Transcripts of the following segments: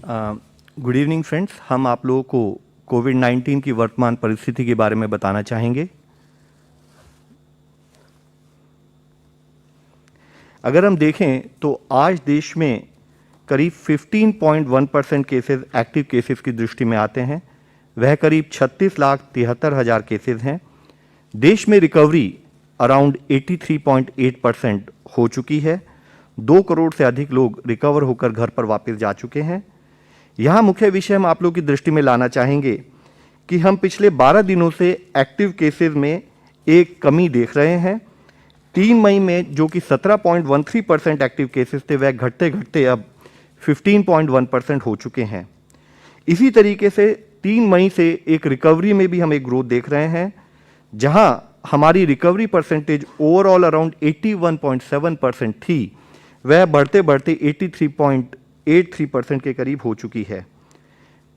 Good evening friends, हम आप लोगों को कोविड-19 की वर्तमान परिस्थिति के बारे में बताना चाहेंगे। अगर हम देखें तो आज देश में करीब 15.1% केसेस एक्टिव केसेस की दृष्टि में आते हैं। वह करीब 36,73,000 केसेस हैं। देश में रिकवरी अराउंड 83.8% हो चुकी है। 2 करोड़ से अधिक लोग रिकवर होकर घर पर वापस जा चुके हैं। यहाँ मुख्य विषय हम आप लोगों की दृष्टि में लाना चाहेंगे कि हम पिछले 12 दिनों से एक्टिव केसेस में एक कमी देख रहे हैं। 3 मई में जो कि 17.13% एक्टिव केसेस थे, वह घटते घटते अब 15.1% हो चुके हैं। इसी तरीके से 3 मई से एक रिकवरी में भी हम एक ग्रोथ देख रहे हैं, जहां हमारी रिकवरी परसेंटेज ओवरऑल अराउंड 81.7% थी, वह बढ़ते बढ़ते 83.83% के करीब हो चुकी है।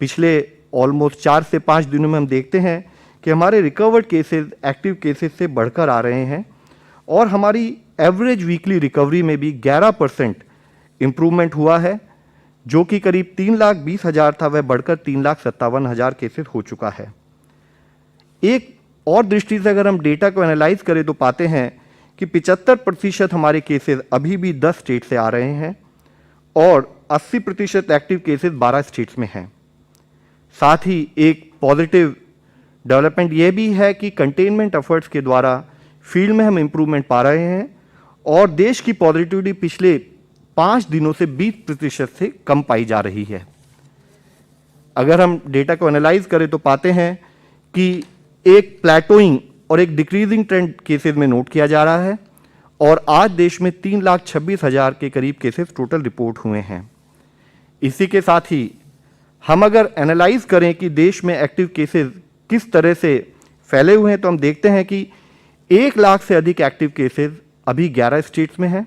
पिछले ऑलमोस्ट 4 से 5 दिनों में हम देखते हैं कि हमारे रिकवर्ड केसेस एक्टिव केसेस से बढ़कर आ रहे हैं और हमारी एवरेज वीकली रिकवरी में भी 11% इम्प्रूवमेंट हुआ है, जो कि करीब 3,20,000 था, वह बढ़कर 3,57,000 केसेस हो चुका है। एक और दृष्टि से अगर हम डेटा को एनालाइज करें तो पाते हैं कि 75% हमारे केसेस अभी भी 10 स्टेट से आ रहे हैं और 80% एक्टिव केसेस 12 स्टेट्स में हैं। साथ ही एक पॉजिटिव डेवलपमेंट यह भी है कि कंटेनमेंट एफर्ट्स के द्वारा फील्ड में हम इम्प्रूवमेंट पा रहे हैं और देश की पॉजिटिविटी पिछले 5 दिनों से 20% से कम पाई जा रही है। अगर हम डेटा को एनालाइज करें तो पाते हैं कि एक प्लेटोइंग और एक डिक्रीजिंग ट्रेंड केसेस में नोट किया जा रहा है और आज देश में 3,26,000 के करीब केसेस टोटल रिपोर्ट हुए हैं। इसी के साथ ही हम अगर एनालाइज करें कि देश में एक्टिव केसेस किस तरह से फैले हुए हैं, तो हम देखते हैं कि 1 लाख से अधिक एक्टिव केसेस अभी 11 स्टेट्स में हैं।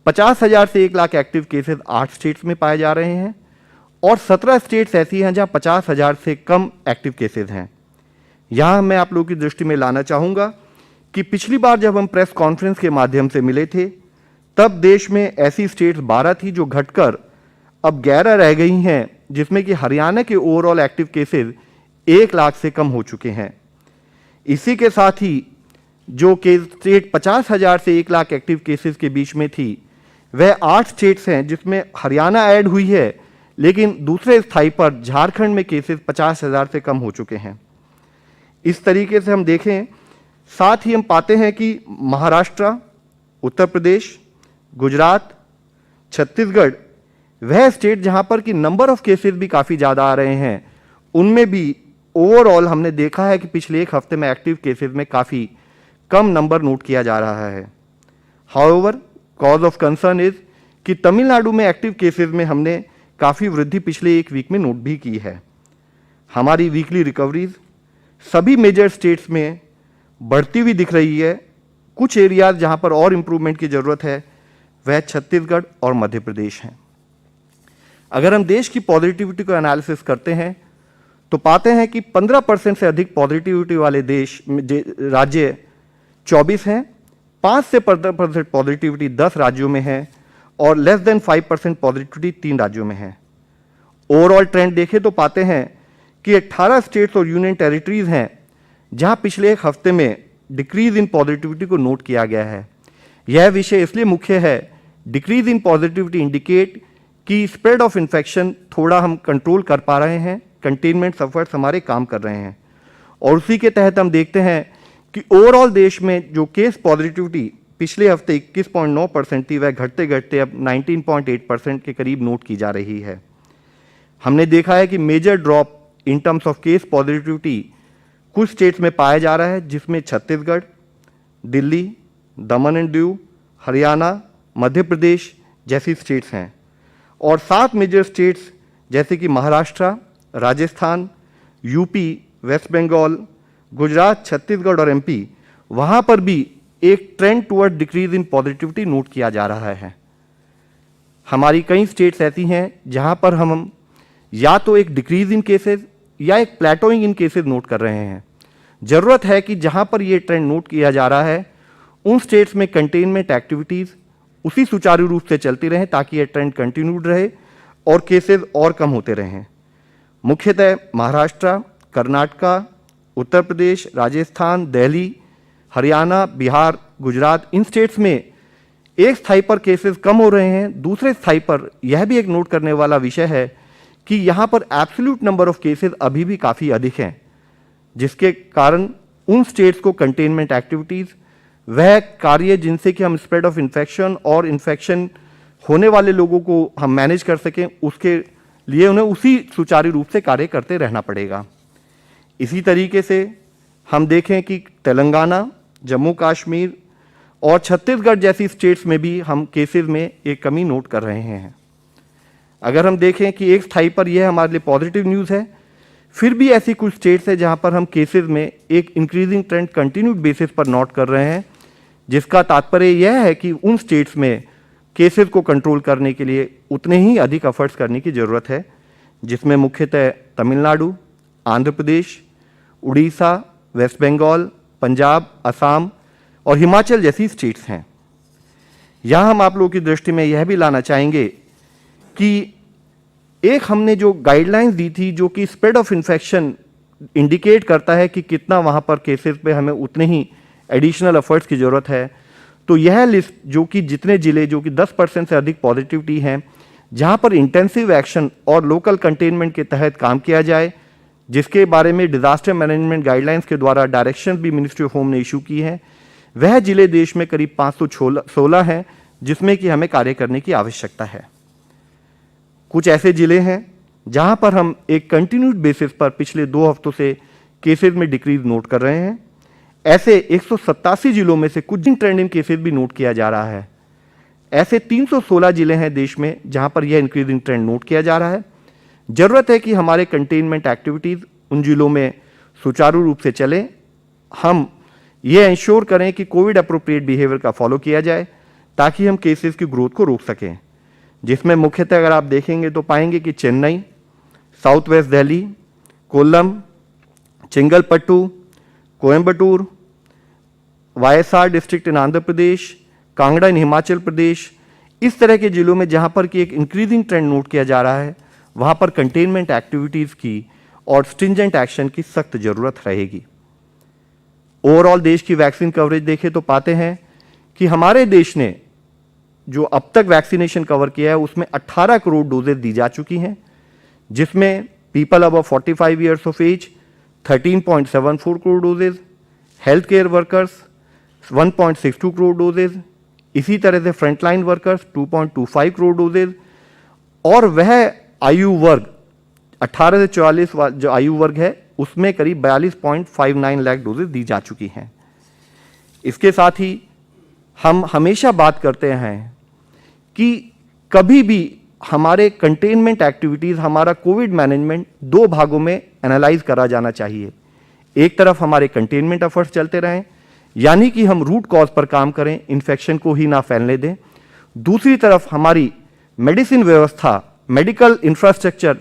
50,000 से 1 लाख एक्टिव केसेस 8 स्टेट्स में पाए जा रहे हैं और 17 स्टेट्स ऐसी हैं जहां 50,000 से कम एक्टिव केसेस हैं। यहां मैं आप लोगों की दृष्टि में लाना चाहूंगा कि पिछली बार जब हम प्रेस कॉन्फ्रेंस के माध्यम से मिले थे, तब देश में ऐसी स्टेट्स 12 थी जो घटकर अब 11 रह गई हैं, जिसमें कि हरियाणा के ओवरऑल एक्टिव केसेस 1 लाख से कम हो चुके हैं। इसी के साथ ही जो केस स्टेट 50,000 से 1 लाख एक्टिव केसेस के बीच में थी, वह 8 स्टेट्स हैं, जिसमें हरियाणा ऐड हुई है, लेकिन दूसरे स्थाई पर झारखंड में केसेस 50,000 से कम हो चुके हैं। इस तरीके से हम देखें, साथ ही हम पाते हैं कि महाराष्ट्र, उत्तर प्रदेश, गुजरात, छत्तीसगढ़, वह स्टेट जहां पर कि नंबर ऑफ केसेस भी काफ़ी ज़्यादा आ रहे हैं, उनमें भी ओवरऑल हमने देखा है कि पिछले 1 हफ्ते में एक्टिव केसेस में काफ़ी कम नंबर नोट किया जा रहा है। However, cause of concern is कि तमिलनाडु में एक्टिव केसेस में हमने काफ़ी वृद्धि पिछले 1 वीक में नोट भी की है। हमारी वीकली रिकवरीज सभी मेजर स्टेट्स में बढ़ती हुई दिख रही है। कुछ एरियाज जहां पर और इम्प्रूवमेंट की ज़रूरत है, वह छत्तीसगढ़ और मध्य प्रदेश हैं। अगर हम देश की पॉजिटिविटी को एनालिसिस करते हैं तो पाते हैं कि 15% से अधिक पॉजिटिविटी वाले राज्य 24 हैं, 5 से 15% पॉजिटिविटी 10 राज्यों में है और लेस देन 5% पॉजिटिविटी 3 राज्यों में है। ओवरऑल ट्रेंड देखें तो पाते हैं कि 18 स्टेट्स और यूनियन टेरिटरीज हैं जहां पिछले 1 हफ्ते में डिक्रीज इन पॉजिटिविटी को नोट किया गया है। यह विषय इसलिए मुख्य है, डिक्रीज इन पॉजिटिविटी इंडिकेट कि स्प्रेड ऑफ इन्फेक्शन थोड़ा हम कंट्रोल कर पा रहे हैं, कंटेनमेंट एफर्ट्स हमारे काम कर रहे हैं और उसी के तहत हम देखते हैं कि ओवरऑल देश में जो केस पॉजिटिविटी पिछले हफ्ते 21.9% थी, वह घटते घटते अब 19.8% के करीब नोट की जा रही है। हमने देखा है कि major drop in terms of case positivity कुछ स्टेट्स में पाया जा रहा है, जिसमें छत्तीसगढ़, दिल्ली, दमन एंड दीव, हरियाणा, मध्य प्रदेश जैसी स्टेट्स हैं और 7 मेजर स्टेट्स जैसे कि महाराष्ट्र, राजस्थान, यूपी, वेस्ट बंगाल, गुजरात, छत्तीसगढ़ और एमपी, वहाँ पर भी एक trend toward decrease in positivity note किया जा रहा है। हमारी कई स्टेट्स ऐसी हैं जहाँ पर हम या तो एक डिक्रीज इन केसेस या एक प्लेटोइंग इन केसेस नोट कर रहे हैं। ज़रूरत है कि जहाँ पर ये ट्रेंड नोट किया जा रहा है, उन स्टेट्स में कंटेनमेंट एक्टिविटीज़ उसी सुचारू रूप से चलती रहें ताकि ये ट्रेंड कंटिन्यूड रहे और केसेस और कम होते रहे हैं। मुख्यतः महाराष्ट्र, कर्नाटक, उत्तर प्रदेश, राजस्थान, दिल्ली, हरियाणा, बिहार, गुजरात, इन स्टेट्स में एक स्थाई पर केसेस कम हो रहे हैं। दूसरे स्थाई पर यह भी एक नोट करने वाला विषय है कि यहाँ पर एब्सोल्यूट नंबर ऑफ केसेस अभी भी काफ़ी अधिक हैं, जिसके कारण उन स्टेट्स को कंटेनमेंट एक्टिविटीज़, वह कार्य जिनसे कि हम स्प्रेड ऑफ इन्फेक्शन और इन्फेक्शन होने वाले लोगों को हम मैनेज कर सकें, उसके लिए उन्हें उसी सुचारू रूप से कार्य करते रहना पड़ेगा। इसी तरीके से हम देखें कि तेलंगाना, जम्मू कश्मीर और छत्तीसगढ़ जैसी स्टेट्स में भी हम केसेस में एक कमी नोट कर रहे हैं। अगर हम देखें कि एक स्थाई पर यह हमारे लिए पॉजिटिव न्यूज़ है, फिर भी ऐसी कुछ स्टेट्स है जहां पर हम केसेस में एक इंक्रीजिंग ट्रेंड कंटिन्यूड बेसिस पर नोट कर रहे हैं, जिसका तात्पर्य यह है कि उन स्टेट्स में केसेस को कंट्रोल करने के लिए उतने ही अधिक एफर्ट्स करने की ज़रूरत है, जिसमें मुख्यतः तमिलनाडु, आंध्र प्रदेश, उड़ीसा, वेस्ट बंगाल, पंजाब, असम और हिमाचल जैसी स्टेट्स हैं। यहाँ हम आप लोगों की दृष्टि में यह भी लाना चाहेंगे कि एक हमने जो गाइडलाइंस दी थी, जो कि स्प्रेड ऑफ इन्फेक्शन इंडिकेट करता है कि कितना वहाँ पर केसेस पे हमें उतने ही एडिशनल एफर्ट्स की ज़रूरत है, तो यह लिस्ट जो कि जितने ज़िले जो कि 10% से अधिक पॉजिटिविटी हैं, जहाँ पर इंटेंसिव एक्शन और लोकल कंटेनमेंट के तहत काम किया जाए, जिसके बारे में डिजास्टर मैनेजमेंट गाइडलाइंस के द्वारा डायरेक्शन भी मिनिस्ट्री ऑफ होम ने इशू की है, वह जिले देश में करीब 516 हैं, जिसमें कि हमें कार्य करने की आवश्यकता है। कुछ ऐसे जिले हैं जहां पर हम एक कंटिन्यूड बेसिस पर पिछले 2 हफ्तों से केसेस में डिक्रीज नोट कर रहे हैं। ऐसे 187 जिलों में से कुछ ट्रेंडिंग केसेस भी नोट किया जा रहा है। ऐसे 316 जिले हैं देश में जहां पर यह इंक्रीजिंग ट्रेंड नोट किया जा रहा है। जरूरत है कि हमारे कंटेनमेंट एक्टिविटीज़ उन जिलों में सुचारू रूप से चलें। हम ये इंश्योर करें कि कोविड अप्रोप्रिएट बिहेवियर का फॉलो किया जाए, ताकि हम केसेस की ग्रोथ को रोक सकें, जिसमें मुख्यतः अगर आप देखेंगे तो पाएंगे कि Chennai, south west Delhi, Kollam, Chengalpattu, Coimbatore, YSR district in Andhra Pradesh, Kangra in Himachal Pradesh, इस तरह के जिलों में जहां पर कि एक इंक्रीजिंग ट्रेंड नोट किया जा रहा है, वहां पर कंटेनमेंट एक्टिविटीज़ की और स्ट्रिंजेंट एक्शन की सख्त ज़रूरत रहेगी। ओवरऑल देश की वैक्सीन कवरेज देखें तो पाते हैं कि हमारे देश ने जो अब तक वैक्सीनेशन कवर किया है, उसमें 18 करोड़ डोजेज दी जा चुकी हैं, जिसमें people above 45 years of age 13.74 crore doses, health care workers 1.62 crore doses, इसी तरह से फ्रंटलाइन वर्कर्स 2.25 करोड़ डोजेज, और वह आयु वर्ग 18 से 44 जो आयु वर्ग है, उसमें करीब 42.59 लाख डोजेज दी जा चुकी हैं। इसके साथ ही हम हमेशा बात करते हैं कि कभी भी हमारे कंटेनमेंट एक्टिविटीज़, हमारा कोविड मैनेजमेंट 2 भागों में एनालाइज करा जाना चाहिए। एक तरफ हमारे कंटेनमेंट एफर्ट्स चलते रहें, यानी कि हम रूट कॉज पर काम करें, इन्फेक्शन को ही ना फैलने दें। दूसरी तरफ हमारी मेडिसिन व्यवस्था, मेडिकल इंफ्रास्ट्रक्चर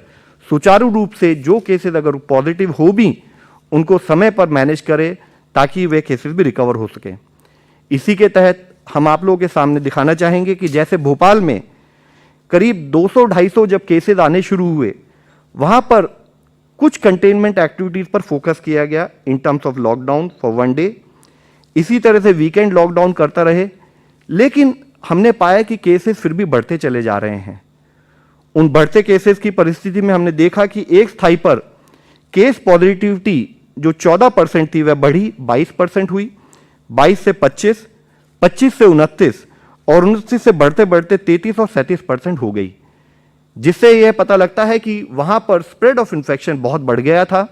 सुचारू रूप से जो केसेस अगर पॉजिटिव हो भी, उनको समय पर मैनेज करें, ताकि वे केसेस भी रिकवर हो सकें। इसी के तहत हम आप लोगों के सामने दिखाना चाहेंगे कि जैसे भोपाल में करीब 200-250 जब केसेस आने शुरू हुए, वहाँ पर कुछ कंटेनमेंट एक्टिविटीज़ पर फोकस किया गया इन terms of lockdown for 1 day. इसी तरह से वीकेंड लॉकडाउन करता रहे, लेकिन हमने पाया कि केसेस फिर भी बढ़ते चले जा रहे हैं। उन बढ़ते केसेस की परिस्थिति में हमने देखा कि एक स्थाई पर केस पॉजिटिविटी जो 14% थी, वह बढ़ी 22% हुई, 22 से 25, 25 से 29 और 29 से बढ़ते बढ़ते 33 और 37% हो गई, जिससे यह पता लगता है कि वहां पर स्प्रेड ऑफ इन्फेक्शन बहुत बढ़ गया था,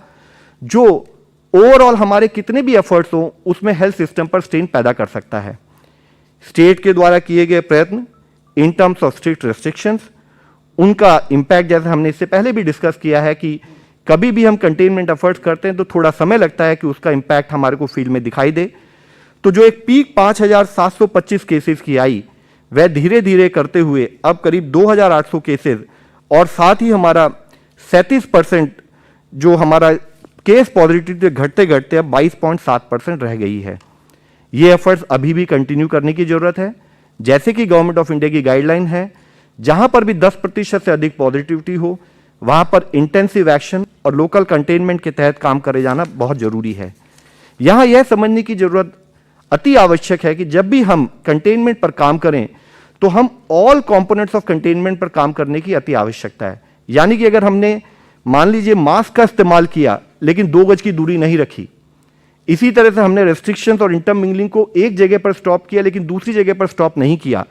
जो ओवरऑल हमारे कितने भी एफर्ट्स हों उसमें हेल्थ सिस्टम पर स्ट्रेन पैदा कर सकता है। स्टेट के द्वारा किए गए प्रयत्न इन टर्म्स ऑफ स्ट्रिक्ट रेस्ट्रिक्शंस, उनका इम्पैक्ट जैसे हमने इससे पहले भी डिस्कस किया है कि कभी भी हम कंटेनमेंट एफर्ट्स करते हैं तो थोड़ा समय लगता है कि उसका इम्पैक्ट हमारे को फील्ड में दिखाई दे। तो जो एक पीक 5,725 केसेस की आई, वह धीरे धीरे करते हुए अब करीब 2,800 केसेस, और साथ ही हमारा 37% जो हमारा केस पॉजिटिविटी घटते घटते अब 22.7% रह गई है। ये एफर्ट्स अभी भी कंटिन्यू करने की जरूरत है। जैसे कि गवर्नमेंट ऑफ इंडिया की गाइडलाइन है, जहां पर भी 10% से अधिक पॉजिटिविटी हो वहां पर इंटेंसिव एक्शन और लोकल कंटेनमेंट के तहत काम करे जाना बहुत जरूरी है। यहां यह समझने की जरूरत अति आवश्यक है कि जब भी हम कंटेनमेंट पर काम करें तो हम ऑल कंपोनेंट्स ऑफ कंटेनमेंट पर काम करने की अति आवश्यकता है। यानी कि अगर हमने मान लीजिए मास्क का इस्तेमाल किया लेकिन 2 गज की दूरी नहीं रखी, इसी तरह से हमने रेस्ट्रिक्शंस और इंटरमिंगलिंग को एक जगह पर स्टॉप किया लेकिन दूसरी जगह पर स्टॉप नहीं किया,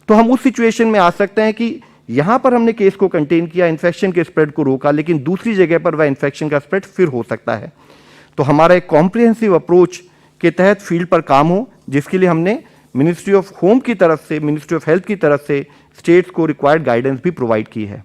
तो हम उस सिचुएशन में आ सकते हैं कि यहां पर हमने केस को कंटेन किया, इन्फेक्शन के स्प्रेड को रोका, लेकिन दूसरी जगह पर वह इन्फेक्शन का स्प्रेड फिर हो सकता है। तो हमारा एक कॉम्प्रिहेंसिव अप्रोच के तहत फील्ड पर काम हो, जिसके लिए हमने मिनिस्ट्री ऑफ होम की तरफ से, मिनिस्ट्री ऑफ हेल्थ की तरफ से स्टेट्स को रिक्वायर्ड गाइडेंस भी प्रोवाइड की है।